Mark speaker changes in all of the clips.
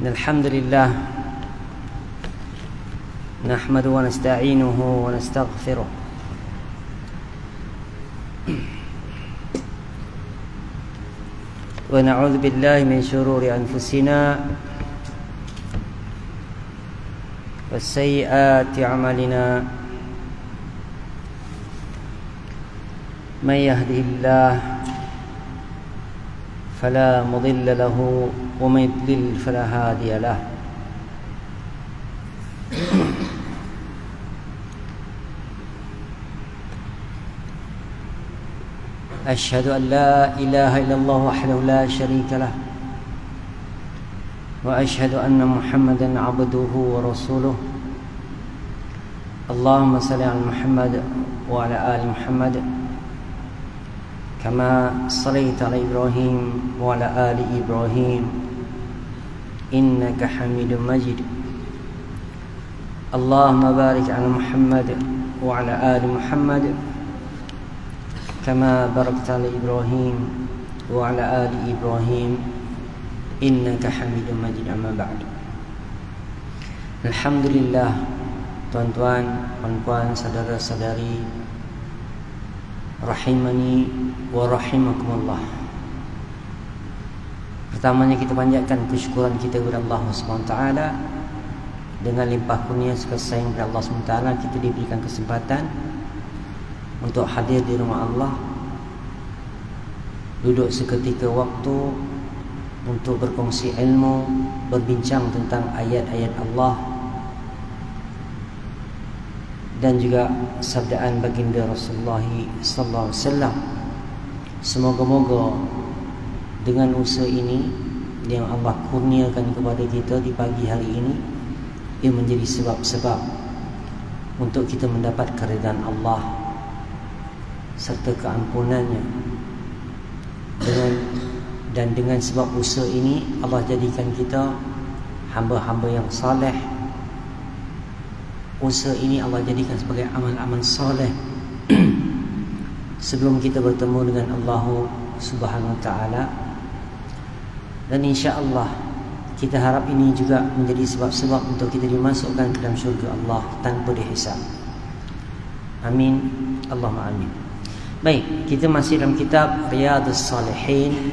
Speaker 1: الحمد لله نحمده ونستعينه ونستغفره ونعوذ بالله من شرور أنفسنا وسيئات أعمالنا من يهده الله فلا مضل له ومن يضلل فلا هادي له أشهد أن لا إله إلا الله وحده لا شريك له وأشهد أن محمدا عبده ورسوله اللهم صل على محمد وعلى آل محمد كما صليت على إبراهيم وعلى آل إبراهيم إنك حميد مجيد اللهم بارك على محمد وعلى آل محمد كما باركت على إبراهيم وعلى آل إبراهيم إنك حميد مجيد أما بعد. Alhamdulillah, tuan-tuan, puan-puan, saudara-saudari, rahimani wa rahimakumullah. Pertamanya kita panjatkan kesyukuran kita kepada Allah SWT. Dengan limpah kurnia kasih sayang kepada Allah SWT, kita diberikan kesempatan untuk hadir di rumah Allah, duduk seketika waktu untuk berkongsi ilmu, berbincang tentang ayat-ayat Allah dan juga sabdaan baginda Rasulullah sallallahu alaihi wasallam. Semoga-moga dengan usaha ini yang Allah kurniakan kepada kita di pagi hari ini, ia menjadi sebab-sebab untuk kita mendapat keridhaan Allah serta keampunannya. Dengan sebab usaha ini Allah jadikan kita hamba-hamba yang saleh. Usaha ini Allah jadikan sebagai amal-amal soleh sebelum kita bertemu dengan Allah Subhanahu Wa Taala. Dan insya-Allah kita harap ini juga menjadi sebab-sebab untuk kita dimasukkan ke dalam syurga Allah tanpa dihisab. Amin, Allahumma amin. Baik, kita masih dalam kitab Riyadhus Salihin,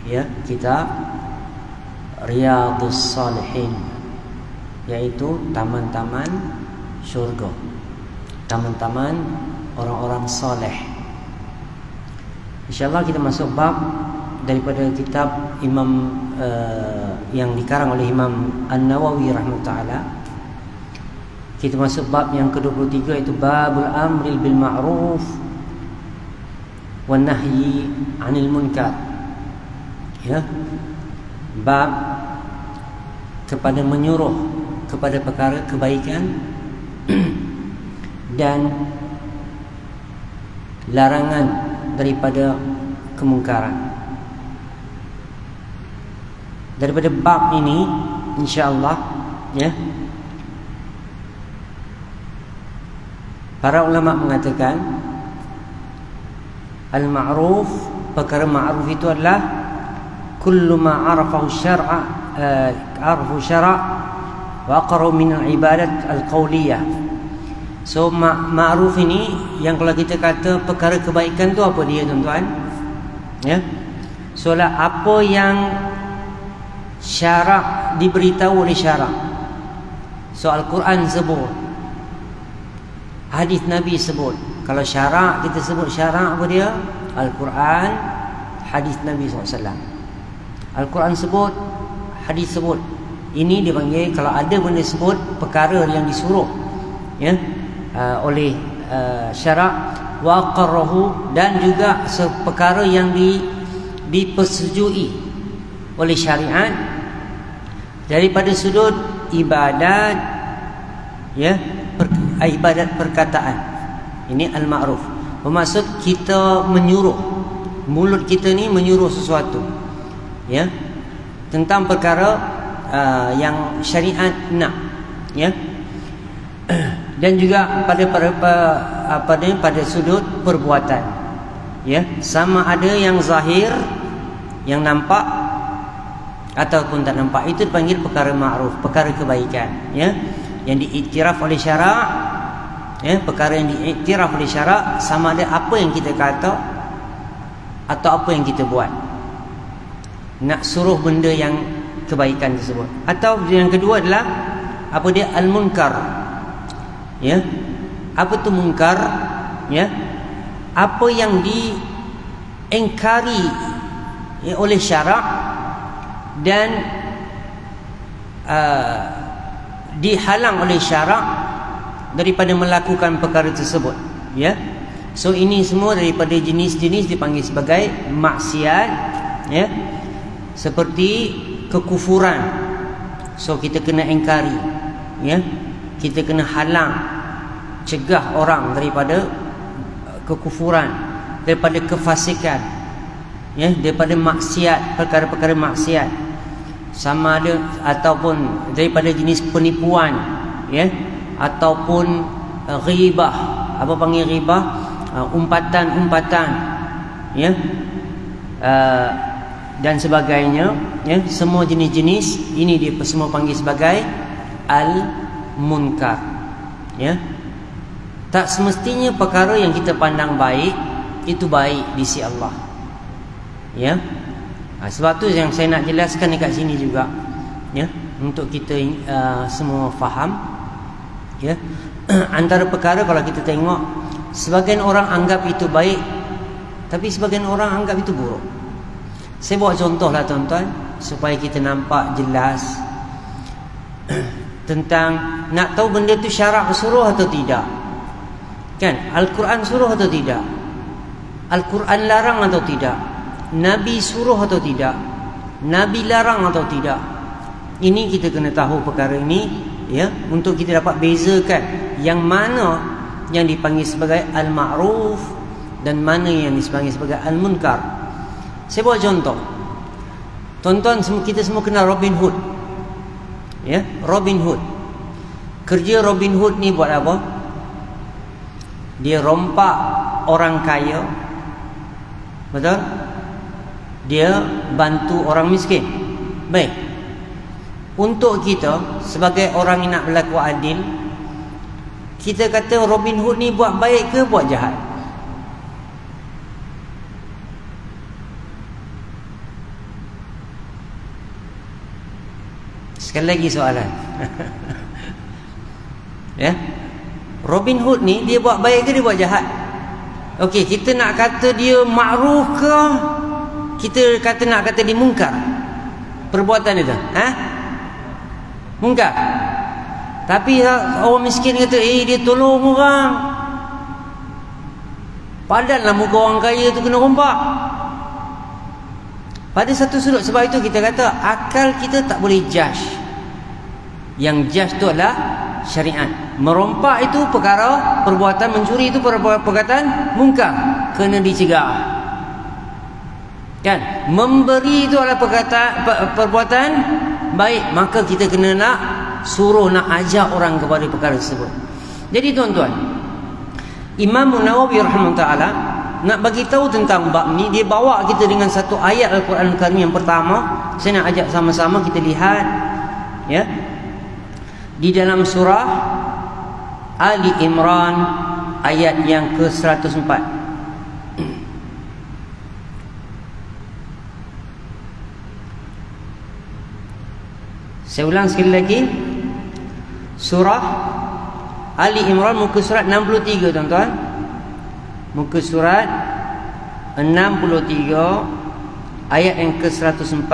Speaker 1: ya, kitab Riyadhus Salihin, yaitu taman-taman syurga, taman-taman orang-orang soleh. InsyaAllah kita masuk bab daripada kitab Imam yang dikarang oleh Imam An-Nawawi rahimahullah. Kita masuk bab yang ke-23, iaitu Babul Amri bil Ma'ruf wan Nahyi 'anil Munkar. Ya, bab kepada menyuruh kepada perkara kebaikan dan larangan daripada kemungkaran. Daripada bab ini insya-Allah, ya, para ulama mengatakan al-ma'ruf, perkara ma'ruf itu adalah kullu ma 'arafahu syar'a wa aqarru min al-ibadat al-qawliyah. So ma'ruf ini yang kalau kita kata perkara kebaikan tu apa dia, tuan-tuan? Ya. Soalah apa yang syarak diberitahu oleh syarak. So Al-Quran sebut, hadis Nabi sebut. Kalau syarak, kita sebut syarak apa dia? Al-Quran, hadis Nabi SAW. Al-Quran sebut, hadis sebut. Ini dia panggil, kalau ada benda sebut perkara yang disuruh, ya, oleh syarak, wa qarrahu, dan juga perkara yang dipersetujui oleh syariat daripada sudut ibadat, ya, ibadat perkataan. Ini al-ma'ruf. Bermaksud kita menyuruh, mulut kita ni menyuruh sesuatu, ya, tentang perkara yang syariat nak, ya. Dan juga pada sudut perbuatan, ya, sama ada yang zahir, yang nampak, ataupun tak nampak, itu dipanggil perkara ma'ruf, perkara kebaikan, ya, yang diiktiraf oleh syarak, ya, perkara yang diiktiraf oleh syarak, sama ada apa yang kita kata atau apa yang kita buat, nak suruh benda yang kebaikan tersebut. Atau yang kedua adalah apa dia, al-munkar, ya. Apa tu munkar? Ya, apa yang diingkari, ya, oleh syarak dan dihalang oleh syarak daripada melakukan perkara tersebut, ya. So ini semua daripada jenis-jenis dipanggil sebagai maksiat, ya. Seperti kekufuran, so kita kena ingkari, ya. Kita kena halang, cegah orang daripada kekufuran, daripada kefasikan, ya, daripada maksiat, perkara-perkara maksiat, sama ada ataupun daripada jenis penipuan, ya, ataupun ghibah. Apa panggil ghibah? Umpatan-umpatan, ya, dan sebagainya, ya. Semua jenis-jenis ini dia semua panggil sebagai al-munkar, ya. Tak semestinya perkara yang kita pandang baik itu baik di sisi Allah, ya. Sebab tu yang saya nak jelaskan dekat sini juga, ya, untuk kita semua faham, ya. Antara perkara kalau kita tengok, sebagian orang anggap itu baik, tapi sebagian orang anggap itu buruk. Saya buat contohlah tuan-tuan, supaya kita nampak jelas tentang nak tahu benda tu syarak suruh atau tidak, kan? Al-Quran suruh atau tidak? Al-Quran larang atau tidak? Nabi suruh atau tidak? Nabi larang atau tidak? Ini kita kena tahu perkara ini, ya, untuk kita dapat bezakan yang mana yang dipanggil sebagai al-ma'ruf dan mana yang dipanggil sebagai al-munkar. Saya buat contoh. Tuan-tuan, kita semua kenal Robin Hood, ya. Robin Hood, kerja Robin Hood ni buat apa? Dia rompak orang kaya, betul? Dia bantu orang miskin. Baik, untuk kita sebagai orang yang nak berlaku adil, kita kata Robin Hood ni buat baik ke buat jahat? Sekali lagi soalan. Ya, Robin Hood ni dia buat baik ke dia buat jahat? Okey, kita nak kata dia ma'ruf ke? Kita nak kata dia mungkar? Perbuatan dia tu, mungkar. Tapi orang miskin kata, dia tolong orang, padahal muka orang kaya tu kena rompak. Pada satu sudut, sebab itu kita kata akal kita tak boleh judge. Yang judge tu adalah syariat. Merompak itu perkara perbuatan, mencuri itu perbuatan mungkar, kena dicegah, kan? Memberi itu adalah perbuatan baik, maka kita kena nak suruh, nak ajak orang kepada perkara tersebut. Jadi tuan-tuan, Imam Nawawi rahimahullah ta'ala nak bagi tahu tentang bab ni, dia bawa kita dengan satu ayat Al-Quran Al-Karim yang pertama. Saya nak ajak sama-sama kita lihat, ya, di dalam surah Ali Imran ayat yang ke-104. Saya ulang sekali lagi, surah Ali Imran muka surat 63 tuan-tuan. Muka surat 63 ayat yang ke-104.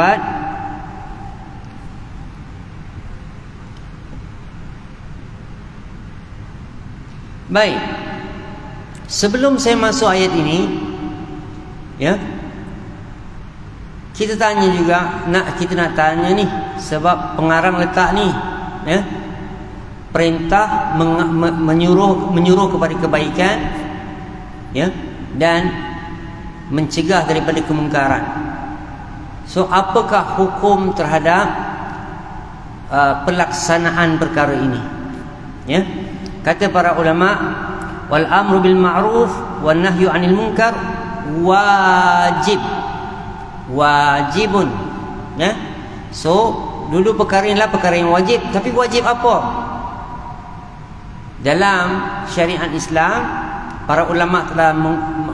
Speaker 1: Baik, sebelum saya masuk ayat ini, ya, kita tanya juga, kita nak tanya ni, sebab pengarang letak ni, ya, perintah menyuruh kepada kebaikan, ya, dan mencegah daripada kemungkaran. So apakah hukum terhadap pelaksanaan perkara ini, ya? Kata para ulama, wal amru bil ma'ruf wan nahyu 'anil munkar wajibun, ya. So dulu perkara inilah perkara yang wajib. Tapi wajib apa? Dalam syariat Islam, para ulama telah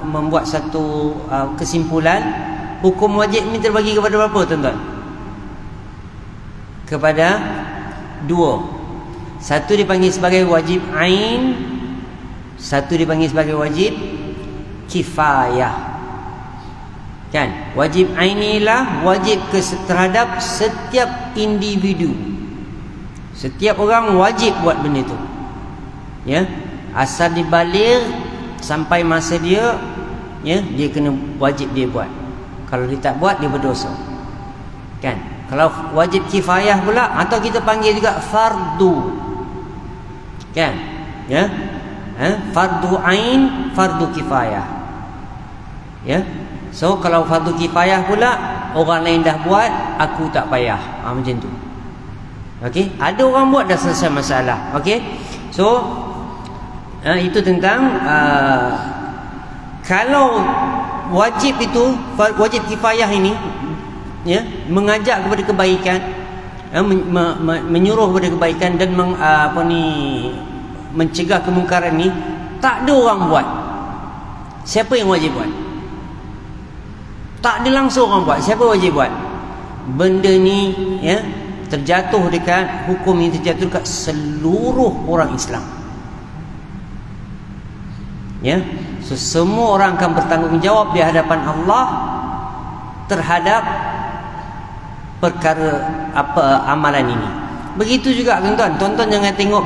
Speaker 1: membuat satu kesimpulan. Hukum wajib ini terbagi kepada berapa, tuan-tuan? Kepada dua. Satu dipanggil sebagai wajib ain, satu dipanggil sebagai wajib kifayah. Kan? Wajib ain inilah wajib terhadap setiap individu. Setiap orang wajib buat benda itu. Ya, asal dibaligh sampai masa dia, ya, dia kena wajib dia buat. Kalau dia tak buat, dia berdosa. Kan? Kalau wajib kifayah pula, atau kita panggil juga fardu. Kan? Ya? Fardu ain, fardu kifayah. Ya? So kalau fardu kifayah pula, orang lain dah buat, aku tak payah. Macam tu. Okey, ada orang buat dah selesai masalah. Okey. So itu tentang kalau wajib itu, wajib kifayah ini, ya, mengajak kepada kebaikan, menyuruh kepada kebaikan dan mencegah kemungkaran ni, tak ada orang buat. Siapa yang wajib buat? Tak ada langsung orang buat. Siapa wajib buat? Benda ni, ya, terjatuh dekat, hukum ini terjatuh dekat seluruh orang Islam. Ya, so, semua orang akan bertanggungjawab di hadapan Allah terhadap perkara amalan ini. Begitu juga tuan-tuan. Tuan-tuan jangan tengok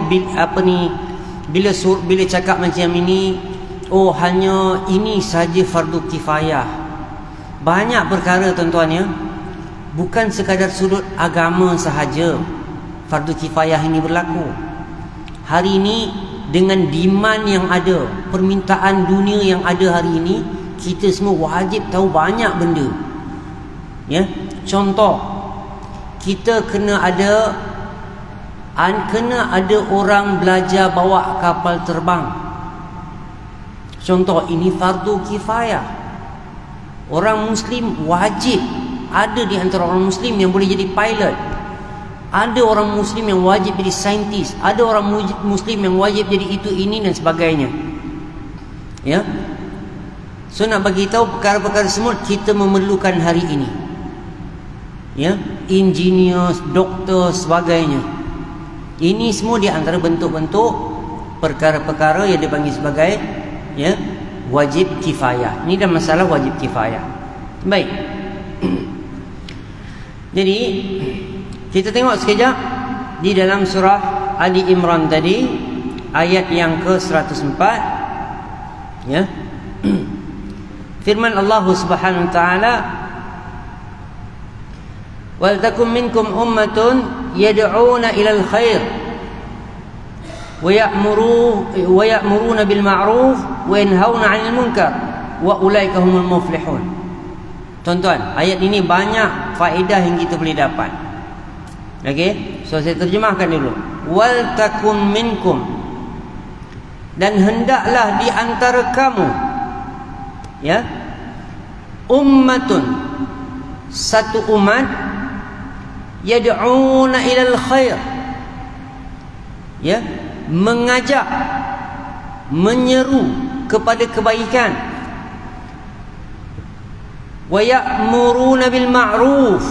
Speaker 1: bila cakap macam ini, oh hanya ini saja fardu kifayah. Banyak perkara, tuan-tuan, ya, bukan sekadar sudut agama sahaja fardu kifayah ini berlaku. Hari ini dengan demand yang ada, permintaan dunia yang ada hari ini, kita semua wajib tahu banyak benda. Ya, contoh, kita kena ada orang belajar bawa kapal terbang. Contoh, ini fardu kifayah. Orang Muslim wajib, ada di antara orang Muslim yang boleh jadi pilot, ada orang Muslim yang wajib jadi saintis, ada orang Muslim yang wajib jadi itu, ini dan sebagainya. Ya, so nak bagi tahu perkara-perkara semua kita memerlukan hari ini. Ya, engineer, doktor, sebagainya. Ini semua di antara bentuk-bentuk perkara-perkara yang dipanggil sebagai, ya, wajib kifayah. Ini dah masalah wajib kifayah. Baik. Jadi kita tengok sekejap di dalam surah Ali Imran tadi, ayat yang ke-104, ya. Firman Allah Subhanahu wa taala, "Wal takum minkum ummatun yad'una ilal khair wa ya'muruna bil ma'ruf wa yanhauna 'anil munkar wa ulaika humul muflihun." Tuan-tuan, ayat ini banyak faedah yang kita boleh dapat. Okey, so saya terjemahkan dulu. Wal takum minkum, dan hendaklah di antara kamu, ya, ummatun, satu umat, yad'una ilal khair, ya, mengajak, menyeru kepada kebaikan, wa ya'muruna bil ma'ruf,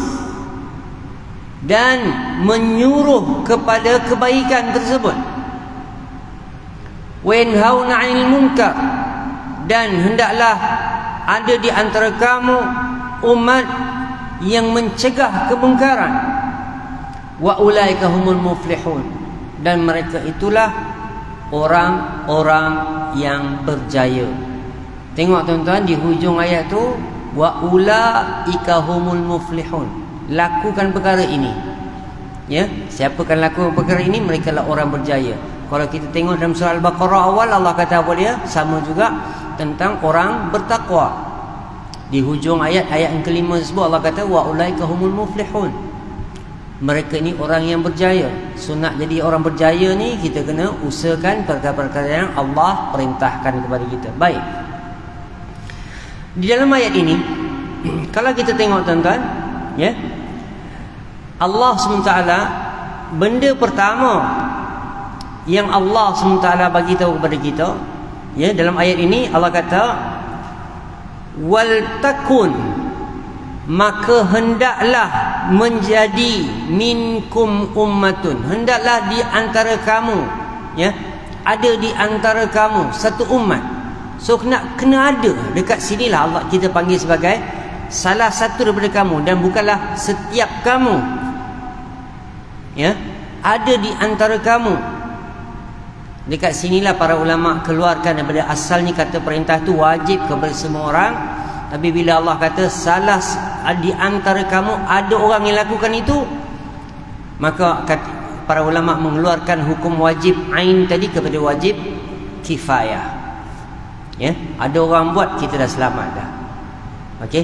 Speaker 1: dan menyuruh kepada kebaikan tersebut, wa yanhauna 'anil munkar, dan hendaklah ada di antara kamu umat yang mencegah kemungkaran, wa ulaika humul muflihun, dan mereka itulah orang-orang yang berjaya. Tengok tuan-tuan, di hujung ayat tu, wa ulaika humul muflihun, lakukan perkara ini. Ya, siapakan lakukan perkara ini, mereka lah orang berjaya. Kalau kita tengok dalam surah Al-Baqarah awal, Allah kata apa dia? Sama juga tentang orang bertakwa. Di hujung ayat yang kelima tersebut, Allah kata wa ulaika humul muflihun, mereka ni orang yang berjaya. So nak jadi orang berjaya ni, kita kena usahakan perkara-perkara yang Allah perintahkan kepada kita. Baik, di dalam ayat ini, kalau kita tengok tuan-tuan, ya, Allah SWT, benda pertama yang Allah SWT bagi tahu kepada kita, ya, dalam ayat ini Allah kata wal takun, maka hendaklah menjadi minkum ummatun, hendaklah di antara kamu, ya, ada di antara kamu satu umat. So kena ada. Dekat sinilah Allah kita panggil sebagai salah satu daripada kamu, dan bukanlah setiap kamu, ya, ada di antara kamu. Dekat sinilah para ulama keluarkan daripada asalnya kata perintah tu wajib kepada semua orang. Tapi bila Allah kata salah di antara kamu ada orang yang lakukan itu, maka para ulama mengeluarkan hukum wajib ain tadi kepada wajib kifayah. Ya, ada orang buat, kita dah selamat dah. Okey.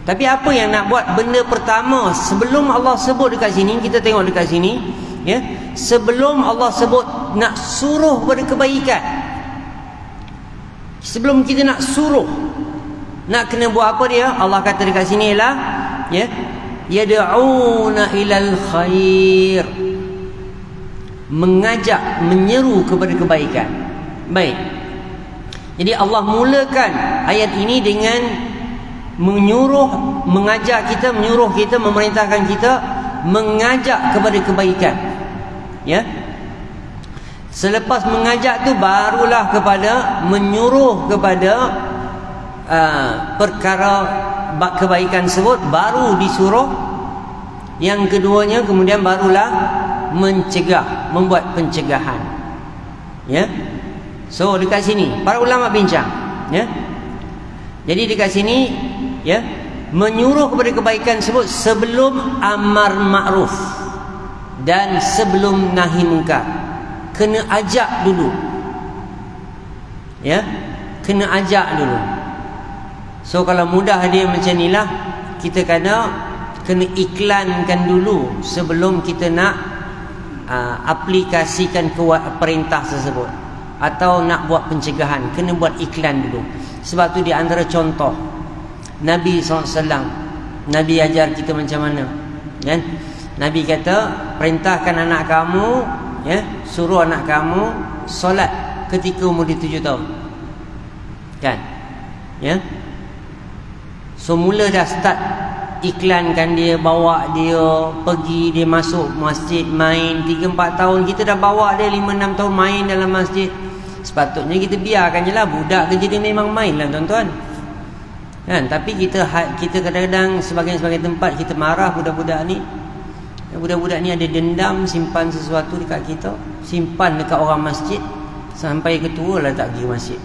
Speaker 1: Tapi apa yang nak buat? Benda pertama sebelum Allah sebut dekat sini, kita tengok dekat sini, ya. Sebelum Allah sebut nak suruh pada kebaikan, sebelum kita nak suruh, nak kena buat apa dia? Allah kata dekat sini ialah, ya, yad'una ilal khair, mengajak, menyeru kepada kebaikan. Baik. Jadi Allah mulakan ayat ini dengan menyuruh, mengajak kita, menyuruh kita, memerintahkan kita mengajak kepada kebaikan. Ya. Selepas mengajak tu barulah kepada menyuruh kepada perkara kebaikan tersebut, baru disuruh. Yang keduanya kemudian barulah mencegah, membuat pencegahan. Ya. So dekat sini para ulama bincang, ya. Jadi dekat sini, ya, menyuruh kepada kebaikan tersebut sebelum amar ma'ruf dan sebelum nahi munkar. Kena ajak dulu. Ya, kena ajak dulu. So kalau mudah dia macam inilah, kita kena iklankan dulu sebelum kita nak aplikasikan perintah tersebut, atau nak buat pencegahan, kena buat iklan dulu. Sebab tu di antara contoh Nabi SAW, Nabi ajar kita macam mana, kan? Nabi kata perintahkan anak kamu, ya, suruh anak kamu solat ketika umur dia 7 tahun, kan? Ya. So mula dah start iklankan dia, bawa dia pergi, dia masuk masjid main 3-4 tahun, kita dah bawa dia 5-6 tahun main dalam masjid. Sepatutnya kita biarkan je lah, budak kerja dia memang main lah, tuan-tuan, kan? Tapi kita kadang-kadang sebagian tempat kita marah budak-budak ni. Budak-budak ni ada dendam, simpan sesuatu dekat kita, simpan dekat orang masjid, sampai ketua lah tak pergi masjid.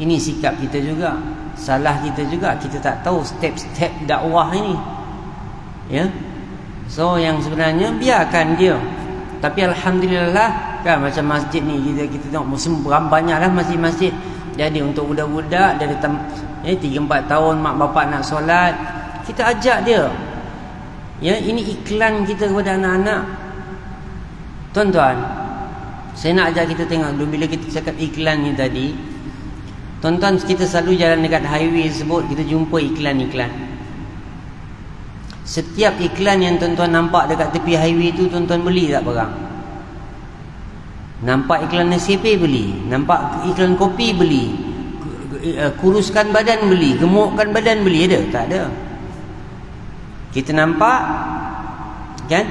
Speaker 1: Ini sikap kita juga, salah kita juga, kita tak tahu step-step dakwah ini, ya. So yang sebenarnya biarkan dia. Tapi alhamdulillah, kan, macam masjid ni kita tengok musim banyaklah masjid-masjid. Jadi untuk budak-budak dari 3-4 tahun mak bapak nak solat, kita ajak dia. Ya, ini iklan kita kepada anak-anak. Tuan-tuan, saya nak ajak kita tengok dulu bila kita cakap iklan ni tadi. Tuan-tuan, kita selalu jalan dekat highway tersebut, kita jumpa iklan-iklan. Setiap iklan yang tuan-tuan nampak dekat tepi highway tu, tuan-tuan beli tak barang? Nampak iklan nasi beli, nampak iklan kopi beli, kuruskan badan beli, gemukkan badan beli, ada? Tak ada. Kita nampak, kan?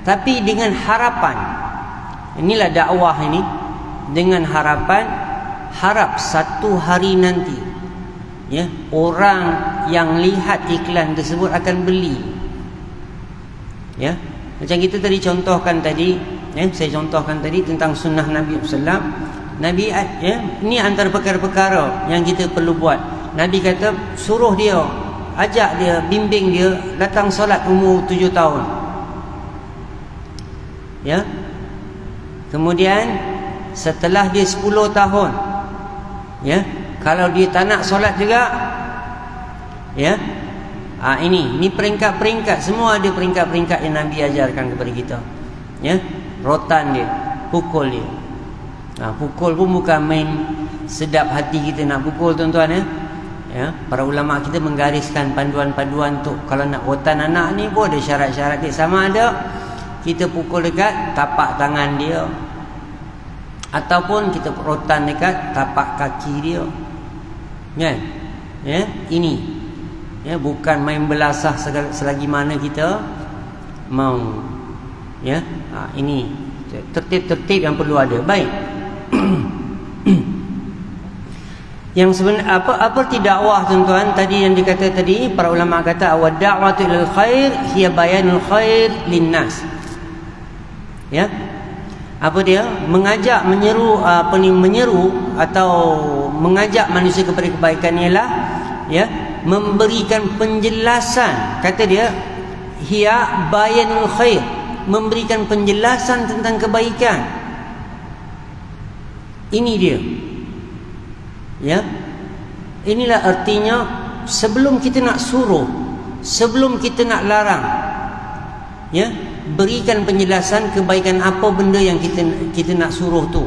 Speaker 1: Tapi dengan harapan, inilah dakwah ini, dengan harapan, harap satu hari nanti, ya, orang yang lihat iklan tersebut akan beli. Ya, macam kita tadi contohkan tadi, saya contohkan tadi tentang sunnah Nabi SAW. Nabi, ya, ini antara perkara-perkara yang kita perlu buat. Nabi kata suruh dia, ajak dia, bimbing dia datang solat umur 7 tahun. Ya. Kemudian setelah dia 10 tahun, ya, kalau dia tak nak solat juga, ya, ini peringkat-peringkat, semua ada peringkat-peringkat yang Nabi ajarkan kepada kita. Ya, rotan dia, pukul dia. Pukul pun bukan main sedap hati kita nak pukul, tuan-tuan, ya. Ya, para ulama kita menggariskan panduan-panduan untuk kalau nak rotan anak ni pun ada syarat-syarat dia. Sama ada kita pukul dekat tapak tangan dia, ataupun kita rotan dekat tapak kaki dia. Kan? Ya, ini. Ya, bukan main belasah selagi mana kita mau. Ya, ini tertib-tertib yang perlu ada. Baik. Yang sebenarnya apa dakwah tuan-tuan tadi yang dikata tadi, para ulama kata wa da'watu ilal khair hiya bayanul khair linnas. Ya. Apa dia? Mengajak, menyeru atau mengajak manusia kepada kebaikan ialah ya, memberikan penjelasan. Kata dia hiya bayanul khair, memberikan penjelasan tentang kebaikan. Ini dia. Ya, inilah artinya sebelum kita nak suruh, sebelum kita nak larang, ya, berikan penjelasan kebaikan apa benda yang kita nak suruh tu,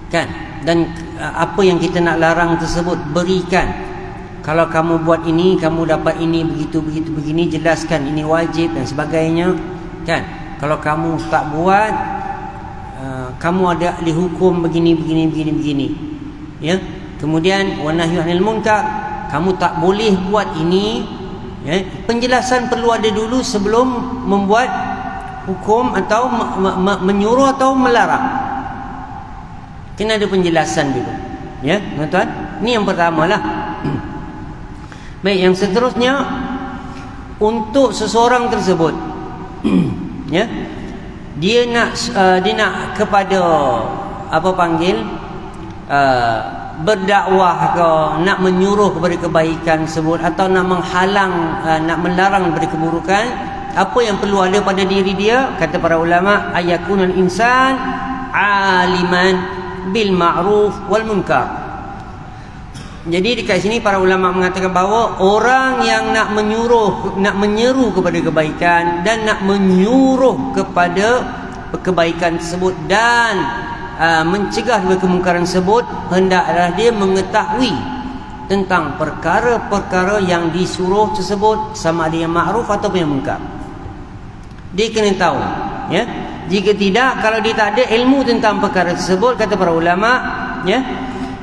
Speaker 1: kan? Dan apa yang kita nak larang tersebut berikan. Kalau kamu buat ini, kamu dapat ini, begitu begini, jelaskan ini wajib dan sebagainya, kan? Kalau kamu tak buat, kamu ada dihukum begini, ya. Kemudian wanahyu anil munkar, kamu tak boleh buat ini, ya. Penjelasan perlu ada dulu sebelum membuat hukum atau menyuruh atau melarang. Kena ada penjelasan dulu, ya, tuan-tuan. Ini yang pertamalah. Baik, yang seterusnya untuk seseorang tersebut ya, dia nak kepada apa panggil berdakwah ke, nak menyuruh kepada kebaikan tersebut atau nak menghalang, nak melarang daripada keburukan, apa yang perlu ada pada diri dia? Kata para ulama, ayakunul insan aliman bil ma'ruf wal munkar. Jadi dekat sini para ulama mengatakan bahawa orang yang nak menyuruh, nak menyeru kepada kebaikan dan nak menyuruh kepada kebaikan tersebut dan mencegah dari kemungkaran tersebut, hendaklah dia mengetahui tentang perkara-perkara yang disuruh tersebut, sama ada yang ma'ruf atau yang munkar. Dia kena tahu, ya. Jika tidak, kalau dia tak ada ilmu tentang perkara tersebut, kata para ulama, ya,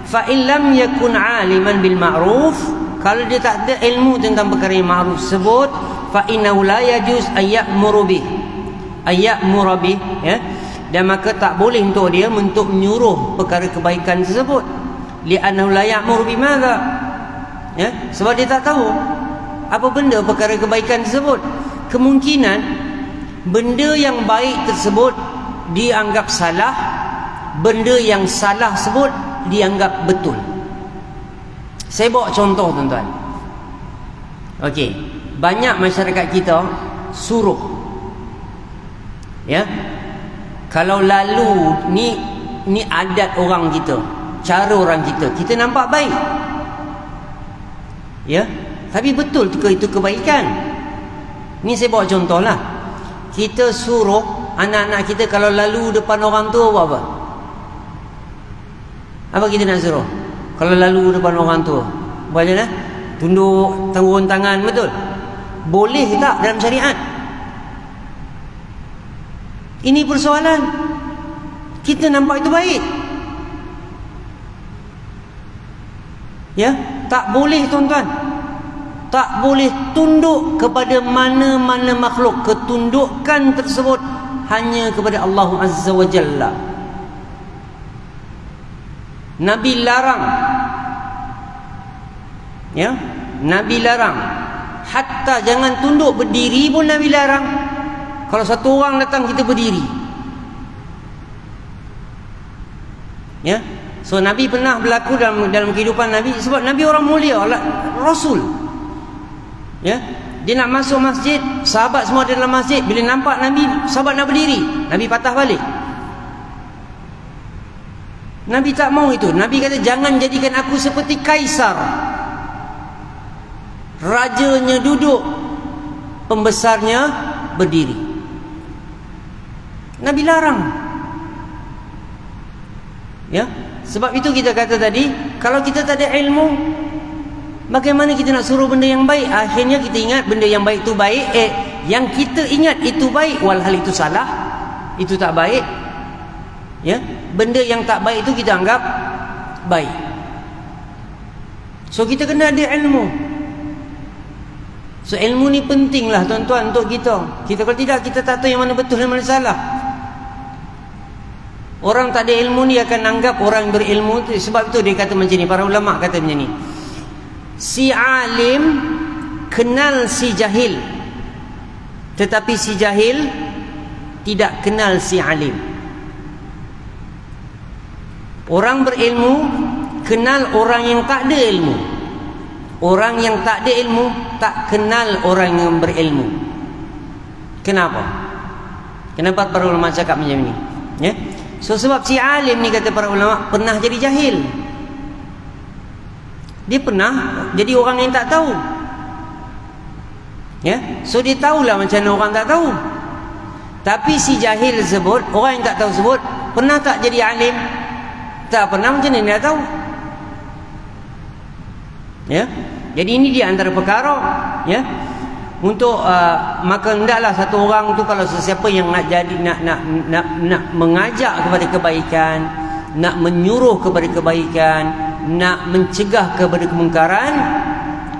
Speaker 1: fa illam yakun aliman bil ma'ruf, kalau dia tak ada ilmu tentang perkara yang ma'ruf tersebut, fa innahu la yajuz ayyamuru bih, ya. Dan maka tak boleh untuk dia untuk menyuruh perkara kebaikan tersebut, li'annahu la ya'muru bimadza, ya, sebab dia tak tahu apa benda perkara kebaikan tersebut. Kemungkinan benda yang baik tersebut dianggap salah, benda yang salah tersebut dianggap betul. Saya bawa contoh tuan-tuan. Okey, banyak masyarakat kita suruh, ya. Kalau lalu ni adat orang kita, cara orang kita nampak baik, ya, tapi betul ke itu kebaikan? Ni saya bawa contohlah. Kita suruh anak-anak kita kalau lalu depan orang tua buat apa? Apa kita nak suruh? Kalau lalu depan orang tua, buat macam mana? Tunduk, turun tangan, betul? Boleh tak dalam syariat? Ini persoalan. Kita nampak itu baik, ya. Tak boleh tuan-tuan, tak boleh tunduk kepada mana-mana makhluk. Ketundukan tersebut hanya kepada Allah Azza wa Jalla. Nabi larang, ya, Nabi larang. Hatta jangan tunduk, berdiri pun Nabi larang. Kalau satu orang datang kita berdiri, ya. So Nabi pernah berlaku dalam kehidupan Nabi, sebab Nabi orang mulia, Rasul, ya. Dia nak masuk masjid, sahabat semua ada dalam masjid. Bila nampak Nabi, sahabat nak berdiri, Nabi patah balik. Nabi tak mau itu. Nabi kata jangan jadikan aku seperti kaisar, rajanya duduk, pembesarnya berdiri. Nabi larang, ya. Sebab itu kita kata tadi, kalau kita tak ada ilmu, Bagaimana kita nak suruh benda yang baik? Akhirnya kita ingat benda yang baik itu baik. Yang kita ingat itu baik, walhal itu salah, itu tak baik. Ya, benda yang tak baik itu kita anggap baik. So kita kena ada ilmu. So ilmu ni pentinglah tuan-tuan untuk kita. Kalau tidak, kita tak tahu yang mana betul dan mana salah. Orang tak ada ilmu ni akan anggap orang berilmu. Sebab itu dia kata macam ni, para ulama kata macam ni, si alim kenal si jahil, tetapi si jahil tidak kenal si alim. Orang berilmu kenal orang yang tak ada ilmu. Orang yang tak ada ilmu tak kenal orang yang berilmu. Kenapa? Kenapa para ulama cakap macam ni? Ya? So sebab si alim ni, kata para ulama, pernah jadi jahil. Dia pernah jadi orang yang tak tahu. Ya? So dia tahulah macam mana orang tak tahu. Tapi si jahil tersebut, orang yang tak tahu tersebut, pernah tak jadi alim? Tak pernah. Macam mana dia tahu? Ya? Jadi ini di antara perkara, ya. Untuk maka hendaklah satu orang tu, kalau sesiapa yang nak jadi nak mengajak kepada kebaikan, nak menyuruh kepada kebaikan, nak mencegah kepada kemungkaran,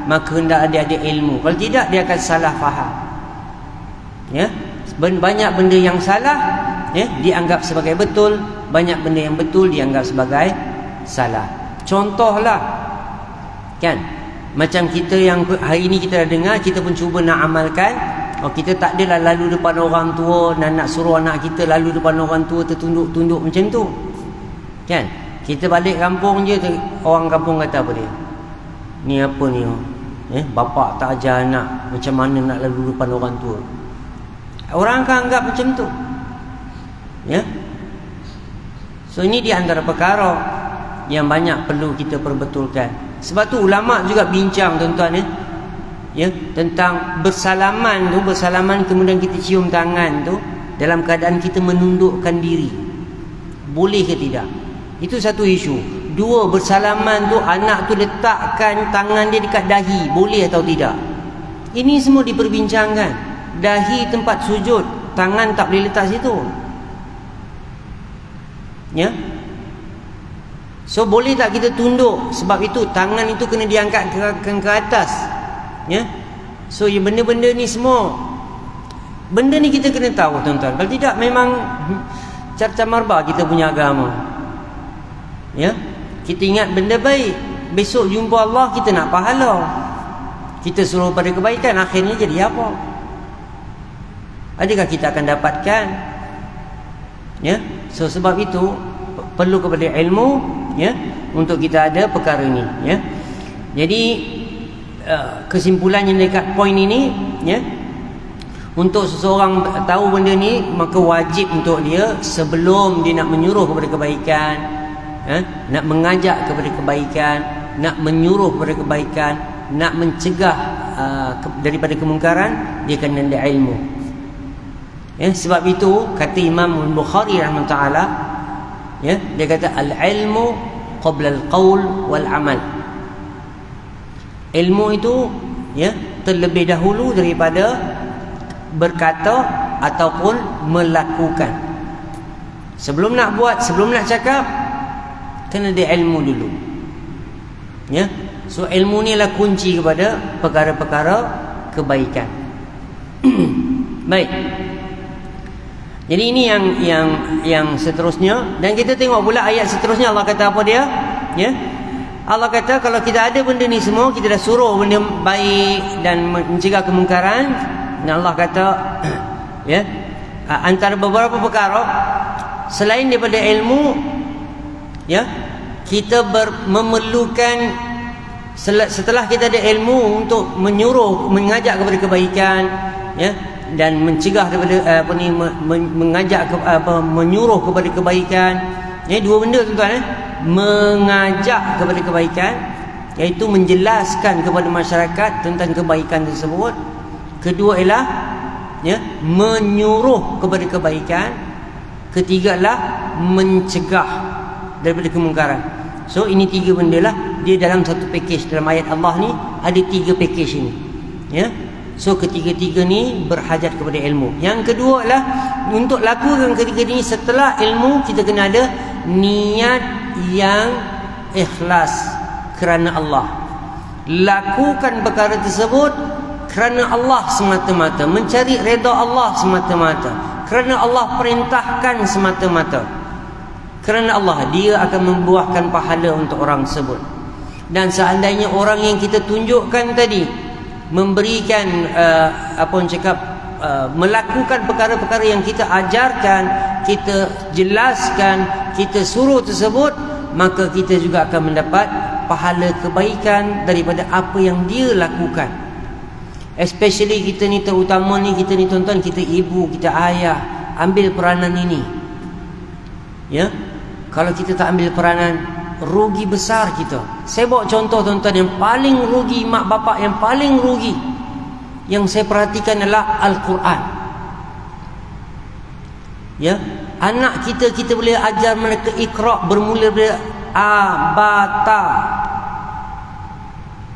Speaker 1: maka hendak dia ada ilmu. Kalau tidak, dia akan salah faham. Ya? Banyak benda yang salah, ya, dianggap sebagai betul. Banyak benda yang betul dianggap sebagai salah. Contohlah, kan, macam kita yang hari ini kita dah dengar, kita pun cuba nak amalkan. Kita tak adalah lalu depan orang tua, nak suruh anak kita lalu depan orang tua tertunduk-tunduk macam tu, kan. Kita balik kampung je, orang kampung kata apa dia? Ni apa ni? Bapak tak ajar anak macam mana nak lalu depan orang tua. Orang akan anggap macam tu. Ya. So ini di antara perkara yang banyak perlu kita perbetulkan. Sebab tu ulama juga bincang, tuan-tuan, ya, tentang bersalaman tu, bersalaman kemudian kita cium tangan tu dalam keadaan kita menundukkan diri. Boleh ke tidak? Itu satu isu. Dua, bersalaman tu anak tu letakkan tangan dia dekat dahi, boleh atau tidak? Ini semua diperbincangkan. Dahi tempat sujud, tangan tak boleh letak situ. Ya. So boleh tak kita tunduk? Sebab itu tangan itu kena diangkat ke atas. Ya. So benda-benda ni semua, benda ni kita kena tahu, tuan-tuan. Kalau tidak, memang carca marba kita punya agama. Ya. Kita ingat benda baik, besok jumpa Allah kita nak pahala. Kita suruh pada kebaikan, akhirnya jadi apa? Adakah kita akan dapatkan? Ya. So sebab itu perlu kepada ilmu, ya, untuk kita ada perkara ini, ya. Jadi kesimpulannya dekat poin ini, ya, untuk seseorang tahu benda ni, maka wajib untuk dia sebelum dia nak menyuruh kepada kebaikan, nak mengajak kepada kebaikan, nak menyuruh kepada kebaikan, nak mencegah daripada kemungkaran, dia kena ada ilmu. Ya, sebab itu kata Imam Bukhari rahimahullah, ya, dia kata al-ilmu qabla al-qaul wal amal. Ilmu itu, ya, terlebih dahulu daripada berkata ataupun melakukan. Sebelum nak buat, sebelum nak cakap, kena ada ilmu dulu. Ya. So ilmu ni lah kunci kepada perkara-perkara kebaikan. Baik. Jadi ini yang seterusnya, dan kita tengok pula ayat seterusnya Allah kata apa dia? Ya. Allah kata kalau kita ada benda ni semua, kita dah suruh benda baik dan mencegah kemungkaran, dan Allah kata ya, antara beberapa perkara selain daripada ilmu, ya, kita memerlukan, setelah kita ada ilmu untuk menyuruh, mengajak kepada kebaikan, ya, dan mencegah daripada mengajak menyuruh kepada kebaikan. Ya, dua benda, tuan-tuan, mengajak kepada kebaikan, iaitu menjelaskan kepada masyarakat tentang kebaikan tersebut. Kedua ialah, ya, menyuruh kepada kebaikan. Ketiga ialah mencegah daripada kemungkaran. So ini tiga benda lah dia dalam satu package. Dalam ayat Allah ni ada 3 package ini, ya. So ketiga-tiga ni berhajat kepada ilmu. Yang kedua adalah untuk lakukan ketiga ni setelah ilmu, kita kena ada niat yang ikhlas kerana Allah. Lakukan perkara tersebut kerana Allah semata-mata, mencari redha Allah semata-mata, kerana Allah perintahkan semata-mata. Kerana Allah, dia akan membuahkan pahala untuk orang tersebut. Dan seandainya orang yang kita tunjukkan tadi memberikan melakukan perkara-perkara yang kita ajarkan, kita jelaskan, kita suruh tersebut, maka kita juga akan mendapat pahala kebaikan daripada apa yang dia lakukan. Especially kita ni, terutama ni kita ni tuan-tuan, kita ibu, kita ayah, ambil peranan ini, ya. Kalau kita tak ambil peranan, rugi besar kita. Saya bawa contoh tuan-tuan, yang paling rugi mak bapak, yang paling rugi yang saya perhatikan adalah Al-Quran, ya. Anak kita boleh ajar mereka Iqra bermula dari A, Ba, Ta,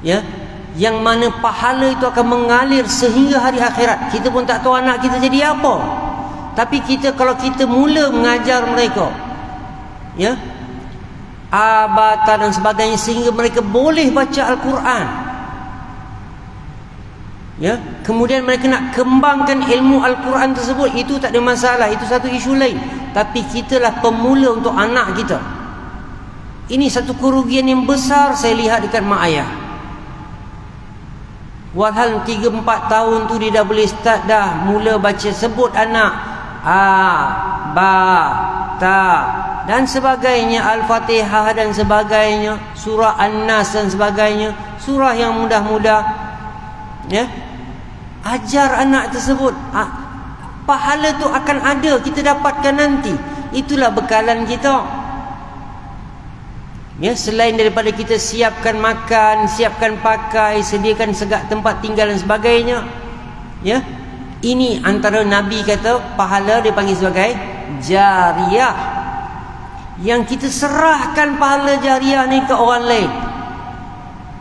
Speaker 1: ya, yang mana pahala itu akan mengalir sehingga hari akhirat. Kita pun tak tahu anak kita jadi apa, tapi kalau kita mula mengajar mereka, ya, A, Ba, Ta dan sebagainya, sehingga mereka boleh baca Al-Quran, ya, kemudian mereka nak kembangkan ilmu Al-Quran tersebut, itu tak ada masalah, itu satu isu lain. Tapi kitalah pemula untuk anak kita. Ini satu kerugian yang besar saya lihat dekat mak ayah. Walhal 3-4 tahun tu dia dah boleh start dah mula baca, sebut anak A, Ba, Ta dan sebagainya, Al-Fatihah dan sebagainya, surah An-Nas dan sebagainya, surah yang mudah-mudah, ya. Ajar anak tersebut, pahala tu akan ada, kita dapatkan nanti. Itulah bekalan kita, ya. Selain daripada kita siapkan makan, siapkan pakai, sediakan segala tempat tinggal dan sebagainya, ya. Ini antara Nabi kata pahala dia panggil sebagai jariah, yang kita serahkan pahala jariah ni ke orang lain.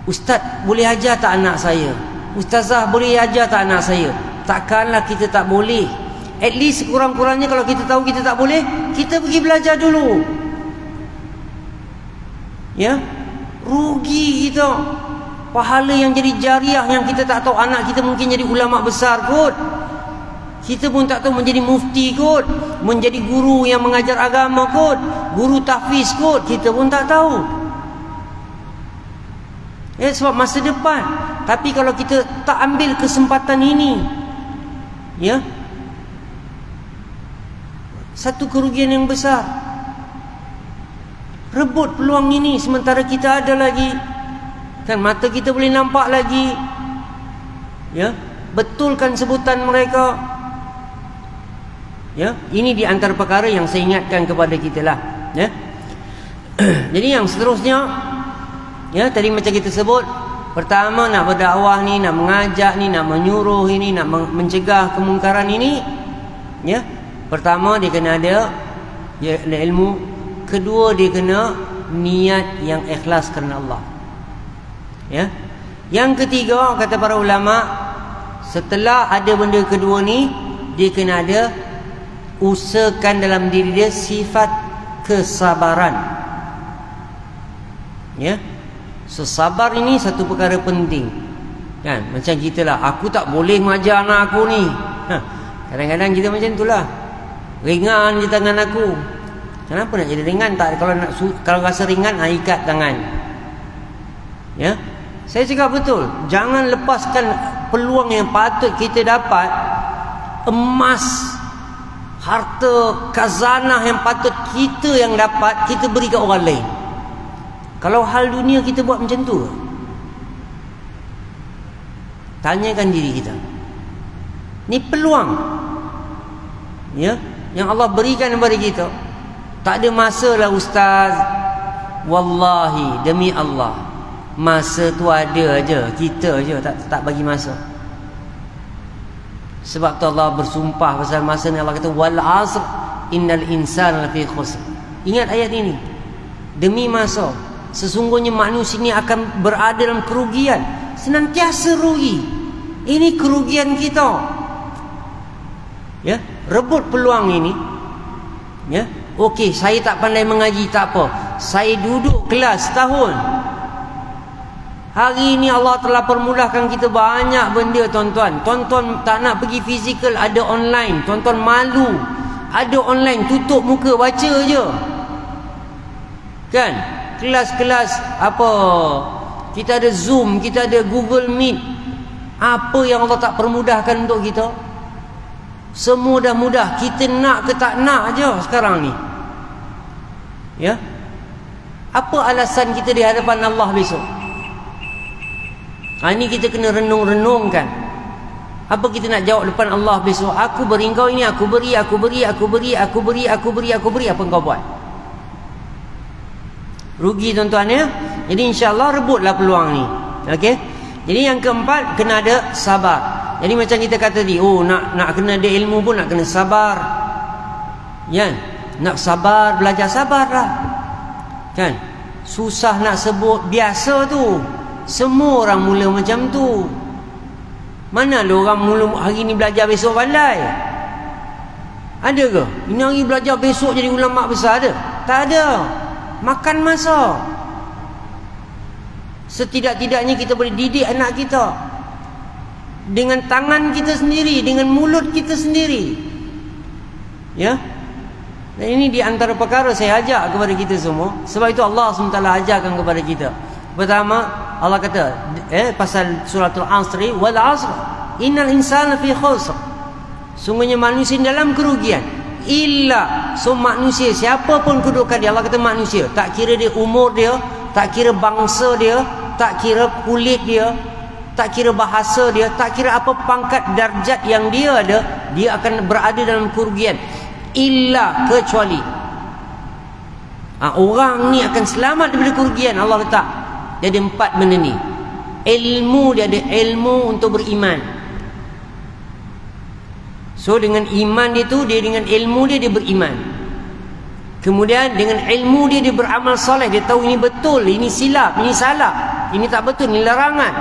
Speaker 1: Ustaz, boleh ajar tak anak saya? Ustazah, boleh ajar tak anak saya? Takkanlah kita tak boleh. At least kurang-kurangnya kalau kita tahu kita tak boleh, kita pergi belajar dulu, ya. Rugi kita. Pahala yang jadi jariah, yang kita tak tahu anak kita mungkin jadi ulama besar kot, kita pun tak tahu menjadi mufti kot, menjadi guru yang mengajar agama kot, guru tahfiz kot, kita pun tak tahu, ya, sebab masa depan. Tapi kalau kita tak ambil kesempatan ini, ya, satu kerugian yang besar. Rebut peluang ini sementara kita ada lagi, kan, mata kita boleh nampak lagi, ya. Betulkan sebutan mereka, ya. Ini di antara perkara yang saya ingatkan kepada kita lah, ya. Jadi yang seterusnya, ya, tadi macam kita sebut, pertama nak berdakwah ni, nak mengajak ni, nak menyuruh ini, nak mencegah kemungkaran ini, ya. Pertama dia kena ada ilmu, kedua dia kena niat yang ikhlas kerana Allah, ya. Yang ketiga kata para ulama, setelah ada benda kedua ni, dia kena ada, usahakan dalam diri dia sifat kesabaran, ya. So, sabar ini satu perkara penting, kan. Macam kita lah, aku tak boleh mengajar anak aku ni, kadang-kadang kita macam itulah, ringan je tangan aku. Kenapa nak jadi ringan? Tak, kalau rasa ringan, ikat tangan, ya. Saya cakap betul, jangan lepaskan peluang yang patut kita dapat, emas, harta, khazanah yang patut kita yang dapat, kita beri ke orang lain. Kalau hal dunia kita buat macam tu, tanyakan diri kita. Ni peluang, ya, yang Allah berikan kepada kita. Tak ada masa lah ustaz, wallahi demi Allah, masa tu ada aja, kita aja tak bagi masa. Sebab tu Allah bersumpah pasal masa ni, Allah kata wal asr innal insana lafi khusr. Ingat ayat ini, demi masa, Sesungguhnya manusia ini akan berada dalam kerugian, senantiasa rugi. Ini kerugian kita. Ya, rebut peluang ini. Ya, okey, saya tak pandai mengaji, tak apa. Saya duduk kelas setahun. Hari ini Allah telah permudahkan kita banyak benda, tuan-tuan. Tuan-tuan tak nak pergi fizikal, ada online. Tuan-tuan malu, ada online, tutup muka, baca je. Kan? Kelas-kelas apa? Kita ada Zoom, kita ada Google Meet. Apa yang Allah tak permudahkan untuk kita? Semua dah mudah. Kita nak ke tak nak je sekarang ni. Ya? Apa alasan kita di hadapan Allah besok? Ini kita kena renung-renungkan. Apa kita nak jawab depan Allah besok? Aku beri kau ini, aku beri. Apa kau buat? Rugi, tuan-tuan, ya. Jadi insya-Allah rebutlah peluang ni. Okey. Jadi yang keempat, kena ada sabar. Jadi macam kita kata tadi, nak kena ada ilmu pun nak kena sabar. Ya. Nak sabar, belajar sabarlah. Kan? Susah nak sebut, biasa tu. Semua orang mula macam tu. Mana ada orang mula hari ni belajar besok pandai? Ada ke? Ini hari belajar besok jadi ulama besar ada? Tak ada. Makan masa. Setidak-tidaknya kita boleh didik anak kita dengan tangan kita sendiri, dengan mulut kita sendiri. Ya. Dan ini di antara perkara saya ajak kepada kita semua. Sebab itu Allah SWT ajarkan kepada kita. Pertama, Allah kata pasal suratul Asr, wal asr innal insana fi khusr. Sungguhnya manusia dalam kerugian. Illa, so manusia, siapa pun kedudukan dia, Allah kata manusia, tak kira dia umur dia, tak kira bangsa dia, tak kira kulit dia, tak kira bahasa dia, tak kira apa pangkat darjat yang dia ada, dia akan berada dalam kerugian. Illa, kecuali orang ni akan selamat daripada kerugian. Allah letak dia ada 4 benda ni. Ilmu, dia ada ilmu untuk beriman. So dengan iman dia tu, dia dengan ilmu dia beriman. Kemudian dengan ilmu dia beramal soleh. Dia tahu ini betul, ini silap, ini salah, ini tak betul, ini larangan.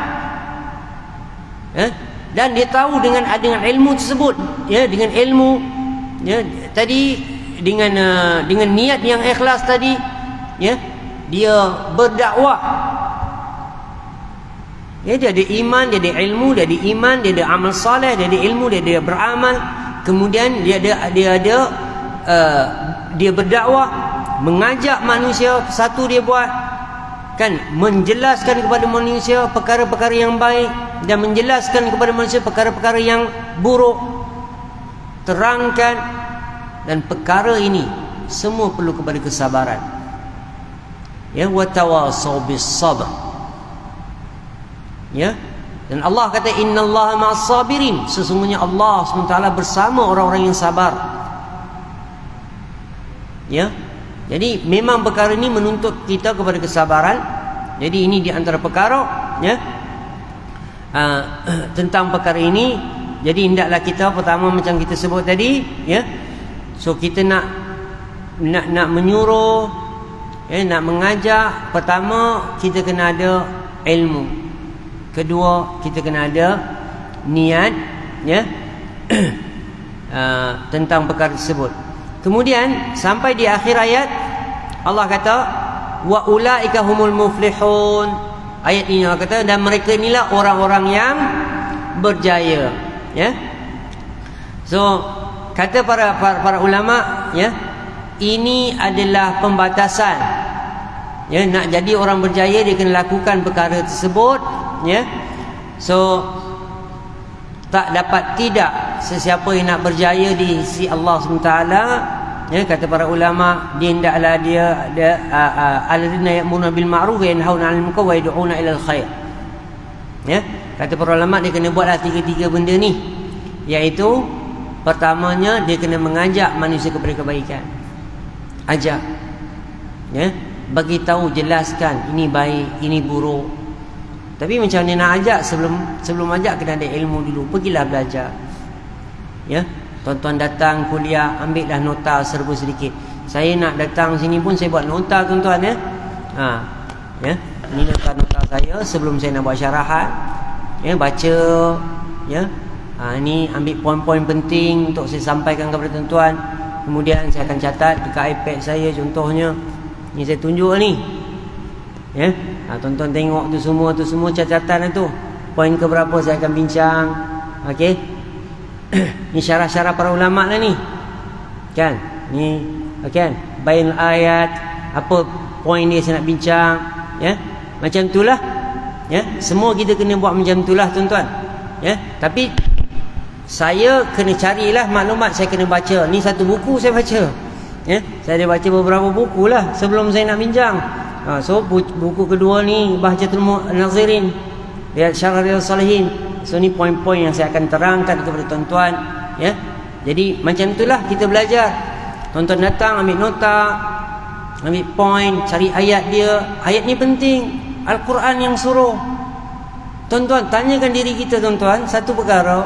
Speaker 1: Dan dia tahu dengan ilmu tersebut, ya, dengan ilmu, ya, tadi dengan niat yang ikhlas tadi, ya, dia berdakwah. Ya, dia ada iman, dia ada ilmu, dia ada iman, dia ada amal soleh, dia ada ilmu, dia ada beramal. Kemudian dia berdakwah, mengajak manusia, satu dia buat, kan, menjelaskan kepada manusia perkara-perkara yang baik dan menjelaskan kepada manusia perkara-perkara yang buruk. Terangkan, dan perkara ini semua perlu kepada kesabaran. Ya, wa tawasaw bis sabr. Ya, dan Allah kata innallaha ma'as sabirin. Sesungguhnya Allah SWT bersama orang-orang yang sabar. Ya, jadi memang perkara ini menuntut kita kepada kesabaran. Jadi ini di antara perkara, ya, tentang perkara ini. Jadi hendaklah kita pertama macam kita sebut tadi, ya. So kita nak menyuruh, ya, nak mengajak. Pertama kita kena ada ilmu. Kedua, kita kena ada niat, ya, tentang perkara tersebut. Kemudian sampai di akhir ayat Allah kata wa ulaika humul muflihun. Ayat ini Allah kata dan mereka inilah orang-orang yang berjaya, ya. So kata para ulama, ya, ini adalah pembatasan. Ya, nak jadi orang berjaya dia kena lakukan perkara tersebut, ya. So tak dapat tidak sesiapa yang nak berjaya di sisi Allah SWT, ya, kata para ulama, dia hendaklah dia alladzina ya'muruna bil ma'ruf wa yanhauna 'anil munkar wa yad'una ilal khair. Ya, kata para ulama dia kena buatlah tiga benda ni, iaitu pertamanya dia kena mengajak manusia kepada kebaikan. Ajak, ya, bagi tahu, jelaskan ini baik, ini buruk. Tapi macam mana nak ajak? Sebelum ajak kena ada ilmu dulu. Pergilah belajar. Ya, tuan-tuan datang kuliah, ambillah nota serba sedikit. Saya nak datang sini pun saya buat nota, tuan-tuan, ya. Ya, ini nota-nota saya sebelum saya nak buat syarahan. Ya, baca. Ya, ini ambil poin-poin penting untuk saya sampaikan kepada tuan-tuan. Kemudian saya akan catat dekat iPad saya contohnya. Ni saya tunjuk ni. Ya, tuan-tuan tengok tu semua catatan tu. Poin ke berapa saya akan bincang. Okey. Ni syarah-syarah para ulama lah ni. Kan? Ni okey. Bain ayat, apa poin dia saya nak bincang, ya. Macam itulah. Ya, semua kita kena buat macam itulah tuan-tuan. Ya, tapi saya kena carilah maklumat, saya kena baca. Ni satu buku saya baca. Ya, saya ada baca beberapa buku lah sebelum saya nak bincang. So buku kedua ni Bahjatul Nazirin, Syarah Riyadhus Shalihin. So ni poin-poin yang saya akan terangkan kepada tuan-tuan. Ya, jadi macam itulah kita belajar. Tuan-tuan datang ambil nota, ambil poin, cari ayat dia. Ayat ni penting. Al-Quran yang suruh. Tuan-tuan tanyakan diri kita tuan-tuan satu perkara.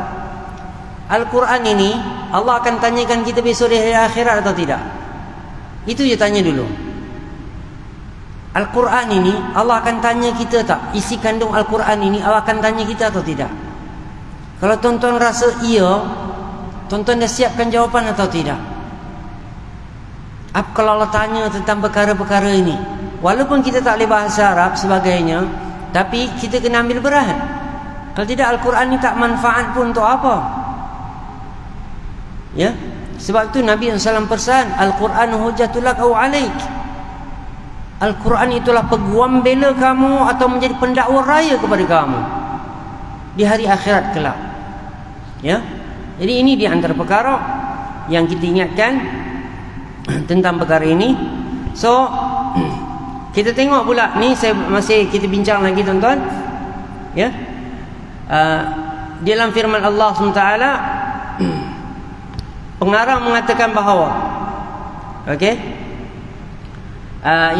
Speaker 1: Al-Quran ini Allah akan tanyakan kita besok di hari akhirat atau tidak? Itu je tanya dulu. Al-Quran ini Allah akan tanya kita tak? Isi kandung Al-Quran ini Allah akan tanya kita atau tidak? Kalau tuan-tuan rasa iya, tuan-tuan dah siapkan jawapan atau tidak? Apa kalau Allah tanya tentang perkara-perkara ini? Walaupun kita tak boleh bahasa Arab sebagainya, tapi kita kena ambil berat. Kalau tidak Al-Quran ini tak manfaat pun untuk apa? Ya, sebab itu Nabi SAW pesan, Al-Quran hujjatul lak aw alaik. Al-Quran itulah peguam bela kamu atau menjadi pendakwa raya kepada kamu di hari akhirat kelak. Ya, jadi ini di antara perkara yang kita ingatkan tentang perkara ini. So kita tengok pula ni, saya masih kita bincang lagi tuan-tuan. Ya, dalam firman Allah SWT, pengarang mengatakan bahawa, okey,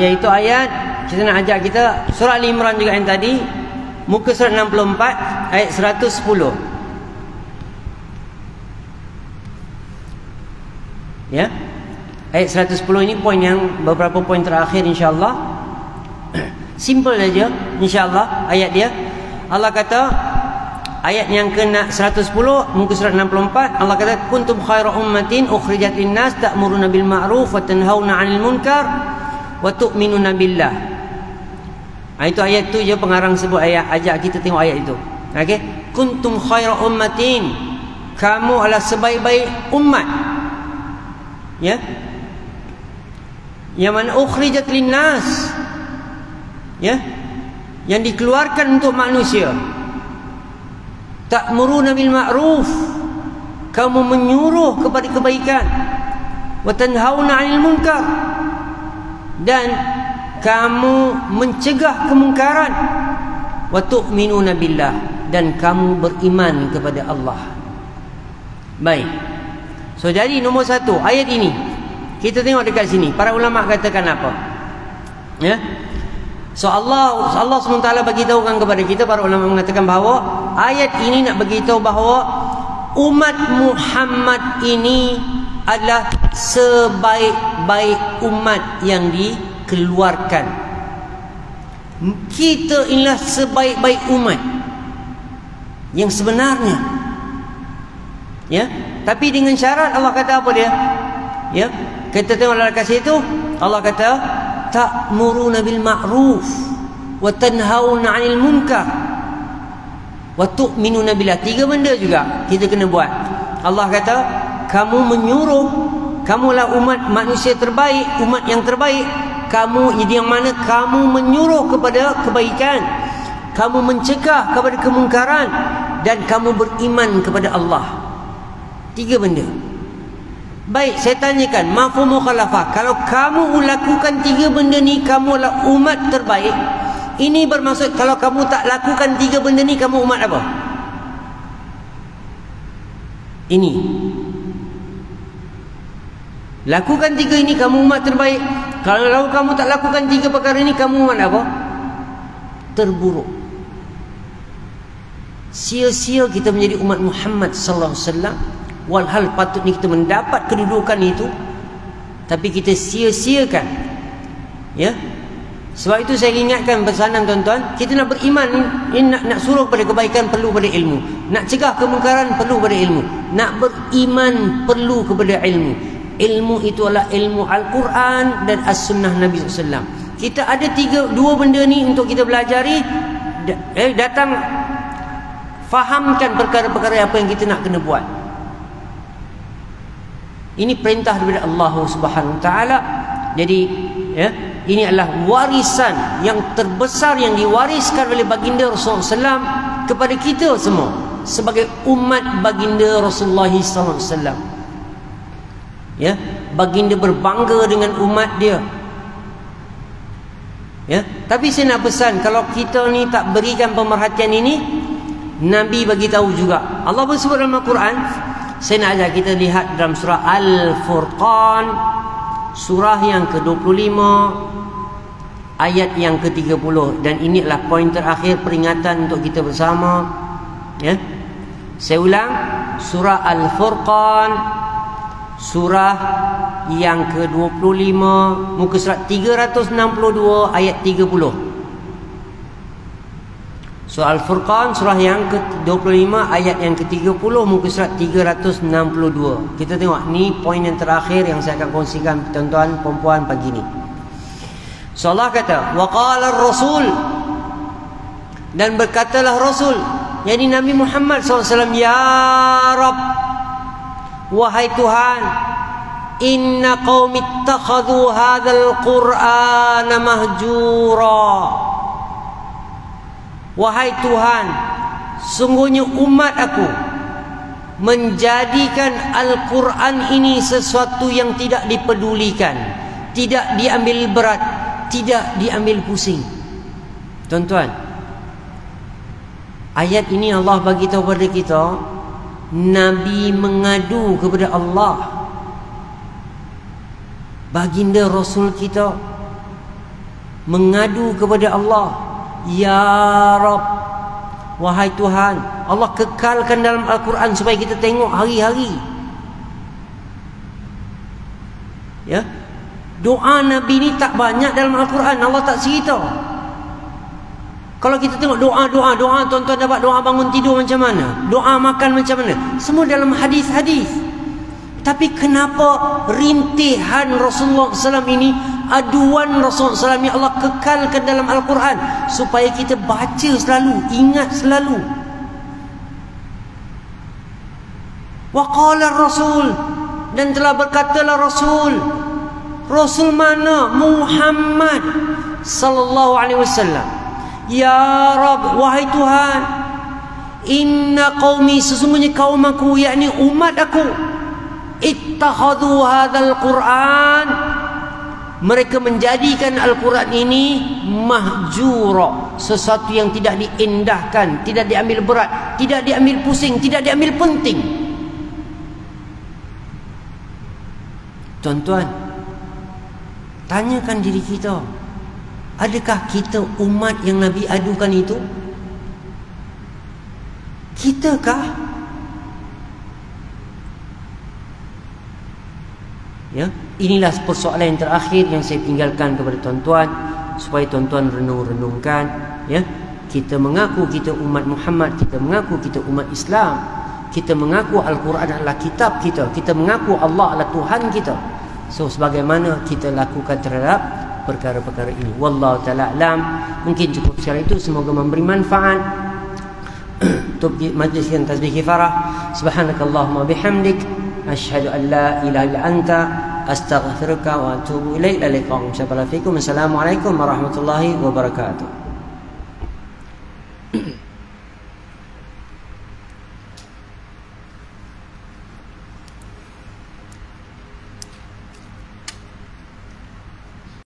Speaker 1: iaitu ayat, kita nak ajak kita surah Al-Imran juga yang tadi, muka surat 64 ayat 110. Ya, ayat 110 ini poin yang beberapa poin terakhir insya-Allah. Simple saja insya-Allah ayat dia. Allah kata, ayat yang ke 110 muka surat 64, Allah kata kuntum khairu ummatin ukhrijat linnas ta'muruna bil ma'ruf wa tanhauna 'anil munkar wa tu'minuna billah. Itu ayat tu je pengarang sebut ayat, ajak kita tengok ayat itu. Okey, kuntum khairu ummatin, kamu adalah sebaik-baik umat. Ya, yang mana ukhrijat linnas, ya, yang dikeluarkan untuk manusia. Ta'muruna bil ma'ruf, kamu menyuruh kepada kebaikan. Wa tanhauna 'anil munkar, dan kamu mencegah kemungkaran. Wa tu'minuna billah, dan kamu beriman kepada Allah. Baik. So jadi nombor satu ayat ini, kita tengok dekat sini para ulama katakan apa? Ya. So Allah SWT bagi tahukan kepada kita, para ulama mengatakan bahawa ayat ini nak bagi tahu bahawa umat Muhammad ini adalah sebaik-baik umat yang dikeluarkan. Kita inilah sebaik-baik umat yang sebenarnya. Ya, tapi dengan syarat Allah kata apa dia? Ya, kita tengok dalam kasih itu Allah kata ta'muruna bil ma'ruf wa tanhauna 'anil munkar wa tu'minuna billah. Tiga benda juga kita kena buat. Allah kata kamu menyuruh, kamulah umat manusia terbaik, umat yang terbaik. Kamu yang mana kamu menyuruh kepada kebaikan, kamu mencegah kepada kemungkaran, dan kamu beriman kepada Allah. Tiga benda. Baik, saya tanyakan, mafhum mukhalafah, kalau kamu lakukan tiga benda ni, kamu adalah umat terbaik. Ini bermaksud kalau kamu tak lakukan tiga benda ni, kamu umat apa? Ini. Lakukan tiga ini, kamu umat terbaik. Kalau kamu tak lakukan tiga perkara ini, kamu umat apa? Terburuk. Sia-sia kita menjadi umat Muhammad sallallahu alaihi wasallam. Walhal patutnya kita mendapat kedudukan itu, tapi kita sia-siakan. Ya. Sebab itu saya ingatkan pesanan tuan-tuan, kita nak beriman, nak suruh pada kebaikan perlu pada ilmu, nak cegah kemungkaran perlu pada ilmu, nak beriman perlu kepada ilmu. Ilmu itu adalah ilmu Al-Quran dan As-Sunnah Nabi SAW. Kita ada dua benda ni untuk kita belajari. Datang fahamkan perkara-perkara apa yang kita nak kena buat. Ini perintah daripada Allah Subhanahu Wa Taala. Jadi ini adalah warisan yang terbesar yang diwariskan oleh baginda Rasulullah SAW kepada kita semua sebagai umat baginda Rasulullah SAW. Baginda berbangga dengan umat dia. Tapi saya nak pesan, kalau kita ni tak berikan pemerhatian ini, Nabi bagi tahu juga. Allah bersebut dalam Al-Quran. Saya nak ajak kita lihat dalam surah Al-Furqan, surah yang ke-25, ayat yang ke-30. Dan ini adalah poin terakhir peringatan untuk kita bersama. Saya ulang, surah Al-Furqan, surah yang ke-25, muka surat 362 ayat 30. Surah Al-Furqan, surah yang ke-25 ayat yang ke-30, muka surat 362. Kita tengok, ni poin yang terakhir yang saya akan kongsikan tuan-tuan perempuan pagi ni. So Allah kata, wa qala ar-rasul, dan berkatalah Rasul, yakni Nabi Muhammad SAW, ya Rabb, wahai Tuhan, inna qaumi ittakhadhu hadzal qur'ana mahjura. Wahai Tuhan, sungguhnya umat aku menjadikan Al-Quran ini sesuatu yang tidak dipedulikan, tidak diambil berat, tidak diambil pusing. Tuan-tuan, ayat ini Allah bagi tahu kepada kita, Nabi mengadu kepada Allah, baginda Rasul kita mengadu kepada Allah, ya Rabb, wahai Tuhan. Allah kekalkan dalam Al-Quran supaya kita tengok hari-hari. Doa Nabi ni tak banyak dalam Al-Quran, Allah tak cerita. Kalau kita tengok doa, tuan-tuan dapat doa bangun tidur macam mana, doa makan macam mana, semua dalam hadis-hadis. Tapi kenapa rintihan Rasulullah SAW ini, aduan Rasulullah SAW yang Allah kekalkan dalam Al-Quran supaya kita baca selalu, ingat selalu. Wa qala Rasul, dan telah berkatalah Rasul. Rasul mana? Muhammad sallallahu alaihi wasallam. Ya Rabb, wahai Tuhan, inna qaumi, sesungguhnya kaum aku, yakni umat aku, ittakhadhu hadzal Qur'an, mereka menjadikan Al-Quran ini mahjura, sesuatu yang tidak diindahkan, tidak diambil berat, tidak diambil pusing, tidak diambil penting. Tuan-tuan, tanyakan diri kita, adakah kita umat yang Nabi adukan itu? Kitakah? Inilah persoalan yang terakhir yang saya tinggalkan kepada tuan-tuan, supaya tuan-tuan renung-renungkan. Kita mengaku kita umat Muhammad, kita mengaku kita umat Islam, kita mengaku Al-Quran adalah kitab kita, kita mengaku Allah adalah Tuhan kita. So sebagaimana kita lakukan terhadap perkara-perkara ini. Wallahu ta'ala alam. Mungkin cukup secara itu, semoga memberi manfaat untuk majlis yang tasbih kifarah. Subhanakallahumma bihamdik, asyhadu an la ilaha illa anta, astaghfiruka wa atubu ilaik. Assalamualaikum warahmatullahi wabarakatuh.